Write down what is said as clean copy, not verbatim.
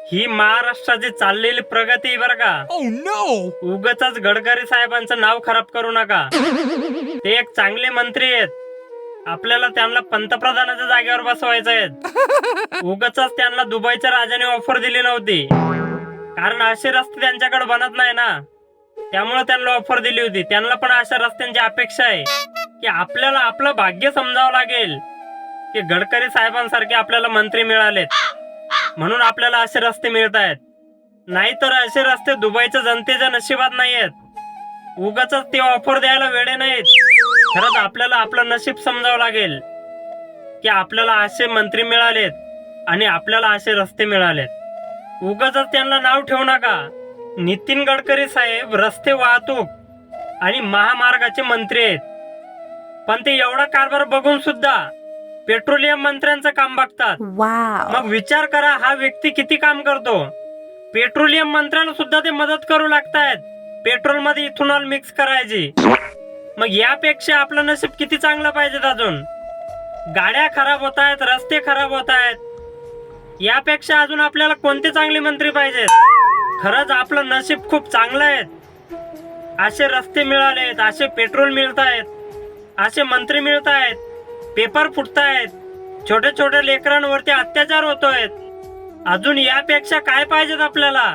ही महाराष्ट्राची चाललेली प्रगती आहे बरं का. उगाचच गडकरी साहेबांचं नाव खराब करू नका. ते एक चांगले मंत्री आहेत. आपल्याला त्यांना पंतप्रधानाच्या जागेवर बसवायचं आहे. उगाचच त्यांना दुबईच्या राजाने ऑफर दिली नव्हती, कारण असे रस्ते त्यांच्याकडे बनत नाही ना, त्यामुळे त्यांना ऑफर दिली होती. त्यांना पण अशा रस्त्यांची अपेक्षा आहे की आपल्याला आपलं भाग्य समजावं लागेल की गडकरी साहेबांसारखे आपल्याला मंत्री मिळालेत म्हणून आपल्याला असे रस्ते मिळत आहेत. नाहीतर असे रस्ते दुबईच्या जनतेच्या नशिबात नाहीयेत. उगाचच ते ऑफर द्यायला वेळे नाहीत. खरंच आपल्याला आपलं नशीब समजावं लागेल की आपल्याला असे मंत्री मिळालेत आणि आपल्याला असे रस्ते मिळालेत. उगाचच त्यांना नाव ठेवू नका. नितीन गडकरी साहेब रस्ते वाहतूक आणि महामार्गाचे मंत्री आहेत, पण ते एवढा कारभार बघून सुद्धा पेट्रोलियम मंत्र्यांचं काम बघतात. मग विचार करा, हा व्यक्ती किती काम करतो. पेट्रोलियम मंत्र्यांना सुद्धा ते मदत करू लागतायत पेट्रोल मध्ये इथेनॉल मिक्स करायची. मग यापेक्षा आपलं नशीब किती चांगलं पाहिजे. अजून गाड्या खराब होत आहेत, रस्ते खराब होत आहेत, यापेक्षा अजून आपल्याला कोणते चांगले मंत्री पाहिजेत. खरंच आपलं नशीब खूप चांगलं आहे. असे रस्ते मिळालेत, असे पेट्रोल मिळत आहेत, असे मंत्री मिळत आहेत, पेपर फुटतायत, छोट्या छोट्या लेकरांवरती अत्याचार होतोय. अजून यापेक्षा काय पाहिजेत आपल्याला.